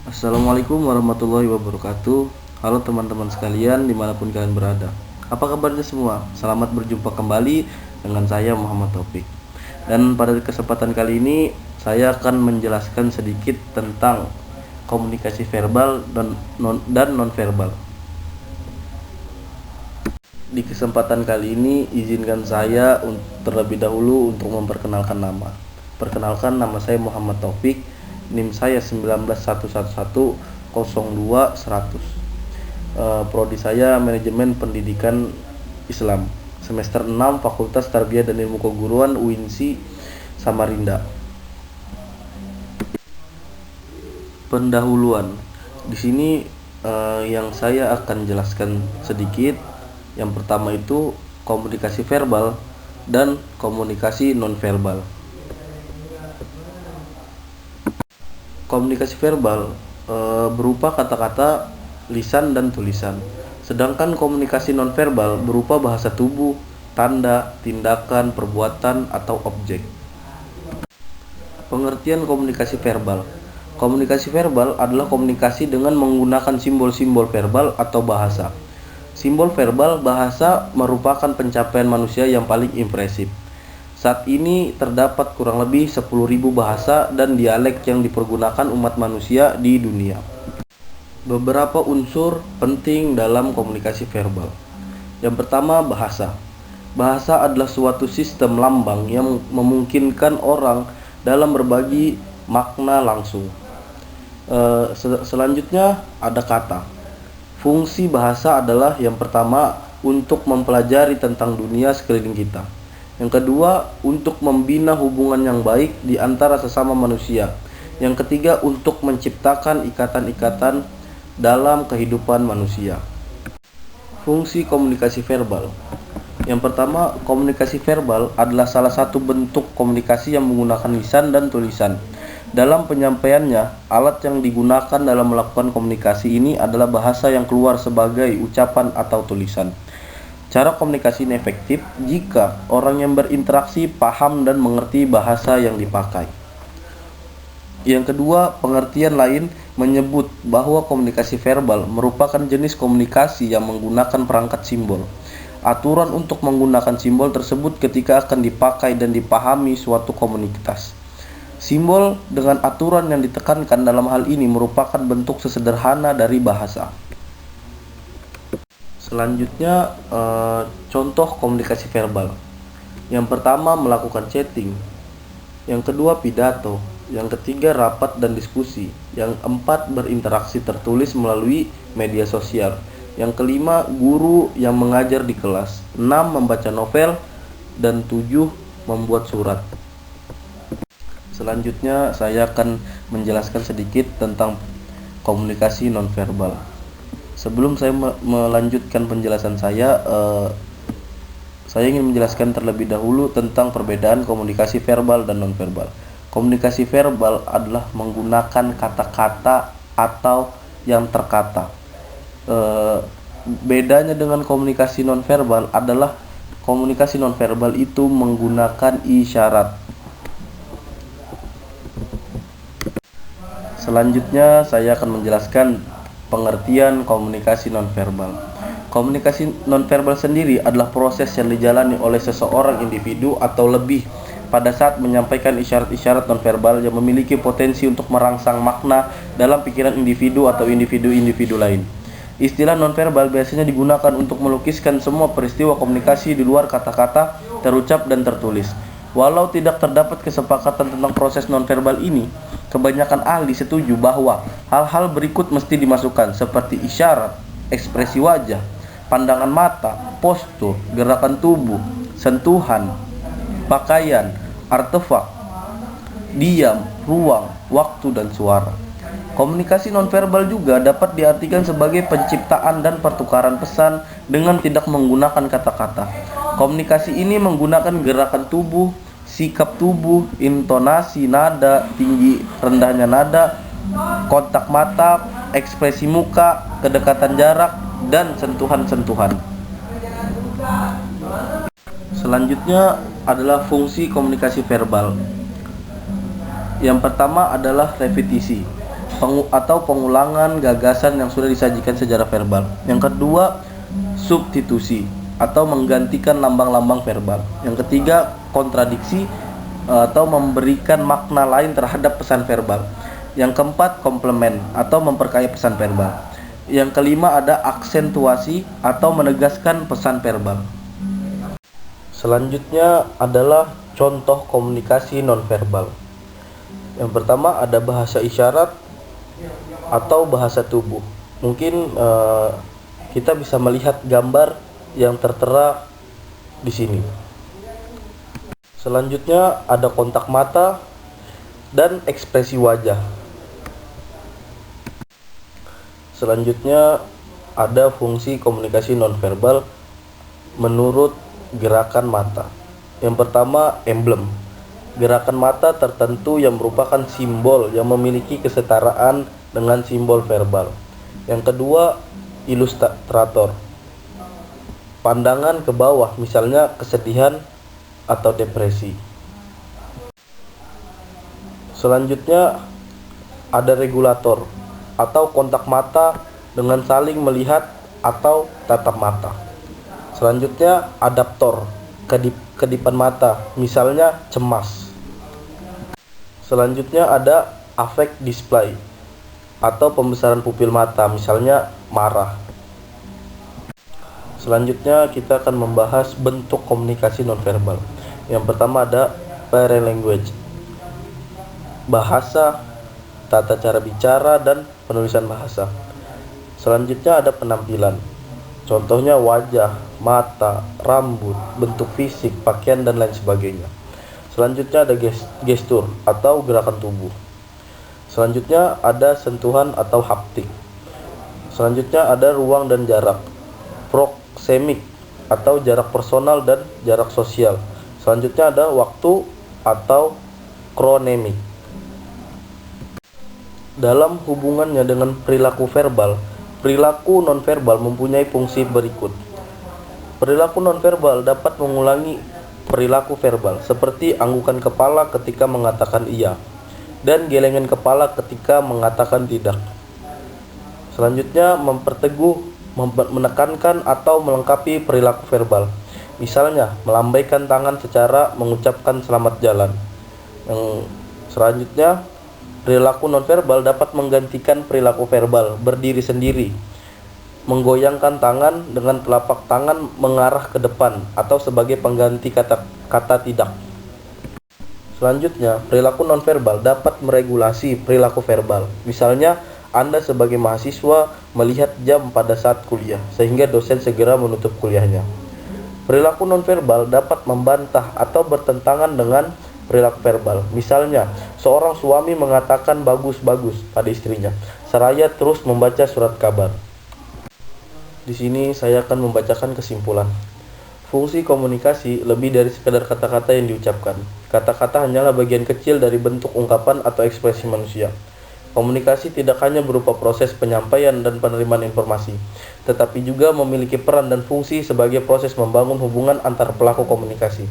Assalamualaikum warahmatullahi wabarakatuh. Halo teman-teman sekalian dimanapun kalian berada. Apa kabarnya semua? Selamat berjumpa kembali dengan saya Muhammad Taufik. Dan pada kesempatan kali ini saya akan menjelaskan sedikit tentang komunikasi verbal dan non-verbal. Di kesempatan kali ini izinkan saya terlebih dahulu untuk memperkenalkan nama. Perkenalkan, nama saya Muhammad Taufik, NIM saya 19111102 100. Prodi saya Manajemen Pendidikan Islam, semester 6, Fakultas Tarbiyah dan Ilmu Keguruan UINSI Samarinda. Pendahuluan. Di sini yang saya akan jelaskan sedikit. Yang pertama itu komunikasi verbal dan komunikasi nonverbal. Komunikasi verbal berupa kata-kata, lisan, dan tulisan. Sedangkan komunikasi nonverbal berupa bahasa tubuh, tanda, tindakan, perbuatan, atau objek. Pengertian komunikasi verbal. Komunikasi verbal adalah komunikasi dengan menggunakan simbol-simbol verbal atau bahasa. Simbol verbal bahasa merupakan pencapaian manusia yang paling impresif. Saat ini terdapat kurang lebih 10.000 bahasa dan dialek yang dipergunakan umat manusia di dunia. Beberapa unsur penting dalam komunikasi verbal. Yang pertama, bahasa. Bahasa adalah suatu sistem lambang yang memungkinkan orang dalam berbagi makna langsung. Selanjutnya ada kata. Fungsi bahasa adalah yang pertama untuk mempelajari tentang dunia sekeliling kita. Yang kedua, untuk membina hubungan yang baik di antara sesama manusia. Yang ketiga, untuk menciptakan ikatan-ikatan dalam kehidupan manusia. Fungsi komunikasi verbal. Yang pertama, komunikasi verbal adalah salah satu bentuk komunikasi yang menggunakan lisan dan tulisan. Dalam penyampaiannya, alat yang digunakan dalam melakukan komunikasi ini adalah bahasa yang keluar sebagai ucapan atau tulisan. Cara komunikasi ini efektif jika orang yang berinteraksi paham dan mengerti bahasa yang dipakai. Yang kedua, pengertian lain menyebut bahwa komunikasi verbal merupakan jenis komunikasi yang menggunakan perangkat simbol. Aturan untuk menggunakan simbol tersebut ketika akan dipakai dan dipahami suatu komunitas. Simbol dengan aturan yang ditekankan dalam hal ini merupakan bentuk sesederhana dari bahasa. Selanjutnya, contoh komunikasi verbal. Yang pertama, melakukan chatting. Yang kedua, pidato. Yang ketiga, rapat dan diskusi. Yang keempat, berinteraksi tertulis melalui media sosial. Yang kelima, guru yang mengajar di kelas. 6, membaca novel. Dan 7, membuat surat. Selanjutnya saya akan menjelaskan sedikit tentang komunikasi nonverbal. Sebelum saya melanjutkan penjelasan saya ingin menjelaskan terlebih dahulu tentang perbedaan komunikasi verbal dan nonverbal. Komunikasi verbal adalah menggunakan kata-kata atau yang terkata. Bedanya dengan komunikasi nonverbal adalah komunikasi nonverbal itu menggunakan isyarat. Selanjutnya saya akan menjelaskan pengertian komunikasi nonverbal. Komunikasi nonverbal sendiri adalah proses yang dijalani oleh seseorang individu atau lebih pada saat menyampaikan isyarat-isyarat nonverbal yang memiliki potensi untuk merangsang makna dalam pikiran individu atau individu-individu lain. Istilah nonverbal biasanya digunakan untuk melukiskan semua peristiwa komunikasi di luar kata-kata terucap dan tertulis. Walau tidak terdapat kesepakatan tentang proses nonverbal ini, kebanyakan ahli setuju bahwa hal-hal berikut mesti dimasukkan seperti isyarat, ekspresi wajah, pandangan mata, postur, gerakan tubuh, sentuhan, pakaian, artefak, diam, ruang, waktu, dan suara. Komunikasi nonverbal juga dapat diartikan sebagai penciptaan dan pertukaran pesan dengan tidak menggunakan kata-kata. Komunikasi ini menggunakan gerakan tubuh, sikap tubuh, intonasi, nada, tinggi rendahnya nada, kontak mata, ekspresi muka, kedekatan jarak, dan sentuhan-sentuhan. Selanjutnya adalah fungsi komunikasi verbal. Yang pertama adalah repetisi. atau pengulangan gagasan yang sudah disajikan secara verbal. Yang kedua, substitusi atau menggantikan lambang-lambang verbal. Yang ketiga, kontradiksi atau memberikan makna lain terhadap pesan verbal. Yang keempat, komplement atau memperkaya pesan verbal. Yang kelima ada aksentuasi atau menegaskan pesan verbal. Selanjutnya adalah contoh komunikasi nonverbal. Yang pertama ada bahasa isyarat atau bahasa tubuh. Mungkin kita bisa melihat gambar yang tertera di sini. Selanjutnya ada kontak mata dan ekspresi wajah. Selanjutnya ada fungsi komunikasi nonverbal menurut gerakan mata. Yang pertama, emblem. Gerakan mata tertentu yang merupakan simbol yang memiliki kesetaraan dengan simbol verbal. Yang kedua, ilustrator. Pandangan ke bawah, misalnya kesedihan atau depresi. Selanjutnya ada regulator atau kontak mata dengan saling melihat atau tatap mata. Selanjutnya adaptor, kedipan mata, misalnya cemas. Selanjutnya ada affect display atau pembesaran pupil mata, misalnya marah. Selanjutnya kita akan membahas bentuk komunikasi nonverbal. Yang pertama ada paralanguage, bahasa, tata cara bicara, dan penulisan bahasa. Selanjutnya ada penampilan, contohnya wajah, mata, rambut, bentuk fisik, pakaian, dan lain sebagainya. Selanjutnya ada gestur atau gerakan tubuh. Selanjutnya ada sentuhan atau haptik. Selanjutnya ada ruang dan jarak, proxemic atau jarak personal dan jarak sosial. Selanjutnya ada waktu atau chronemic. Dalam hubungannya dengan perilaku verbal, perilaku nonverbal mempunyai fungsi berikut. Perilaku nonverbal dapat mengulangi perilaku verbal, seperti anggukan kepala ketika mengatakan iya dan gelengan kepala ketika mengatakan tidak. Selanjutnya memperteguh, menekankan atau melengkapi perilaku verbal. Misalnya, melambaikan tangan secara mengucapkan selamat jalan. Yang selanjutnya, perilaku nonverbal dapat menggantikan perilaku verbal, berdiri sendiri, menggoyangkan tangan dengan telapak tangan mengarah ke depan atau sebagai pengganti kata tidak. Selanjutnya, perilaku nonverbal dapat meregulasi perilaku verbal. Misalnya, Anda sebagai mahasiswa melihat jam pada saat kuliah, sehingga dosen segera menutup kuliahnya. Perilaku nonverbal dapat membantah atau bertentangan dengan perilaku verbal. Misalnya, seorang suami mengatakan bagus-bagus pada istrinya, seraya terus membaca surat kabar. Di sini saya akan membacakan kesimpulan. Fungsi komunikasi lebih dari sekadar kata-kata yang diucapkan. Kata-kata hanyalah bagian kecil dari bentuk ungkapan atau ekspresi manusia. Komunikasi tidak hanya berupa proses penyampaian dan penerimaan informasi, tetapi juga memiliki peran dan fungsi sebagai proses membangun hubungan antar pelaku komunikasi.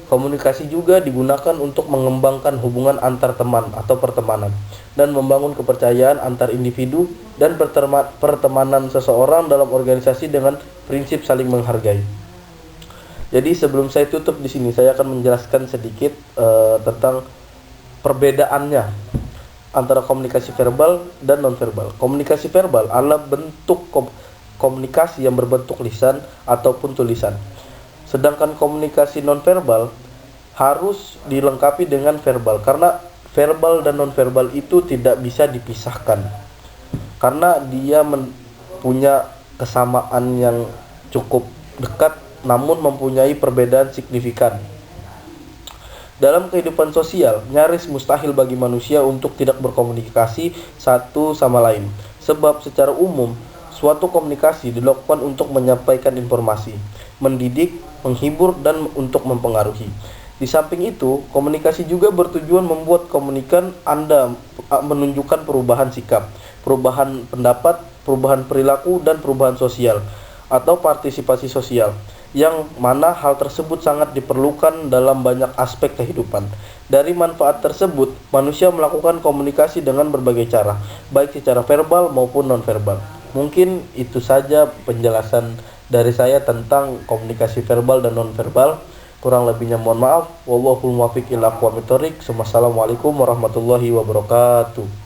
Komunikasi juga digunakan untuk mengembangkan hubungan antar teman atau pertemanan dan membangun kepercayaan antar individu dan pertemanan seseorang dalam organisasi dengan prinsip saling menghargai. Jadi sebelum saya tutup di sini, saya akan menjelaskan sedikit tentang perbedaannya antara komunikasi verbal dan nonverbal. Komunikasi verbal adalah bentuk komunikasi yang berbentuk lisan ataupun tulisan. Sedangkan komunikasi nonverbal harus dilengkapi dengan verbal, karena verbal dan nonverbal itu tidak bisa dipisahkan. Karena dia punya kesamaan yang cukup dekat namun mempunyai perbedaan signifikan. Dalam kehidupan sosial, nyaris mustahil bagi manusia untuk tidak berkomunikasi satu sama lain. Sebab secara umum, suatu komunikasi dilakukan untuk menyampaikan informasi, mendidik, menghibur, dan untuk mempengaruhi. Di samping itu, komunikasi juga bertujuan membuat komunikan Anda menunjukkan perubahan sikap, perubahan pendapat, perubahan perilaku, dan perubahan sosial atau partisipasi sosial. yang mana hal tersebut sangat diperlukan dalam banyak aspek kehidupan. Dari manfaat tersebut, manusia melakukan komunikasi dengan berbagai cara, baik secara verbal maupun nonverbal. Mungkin itu saja penjelasan dari saya tentang komunikasi verbal dan nonverbal. Kurang lebihnya mohon maaf. Wallahul muwaffiq ila aqwamit thoriq. Wassalamualaikum warahmatullahi wabarakatuh.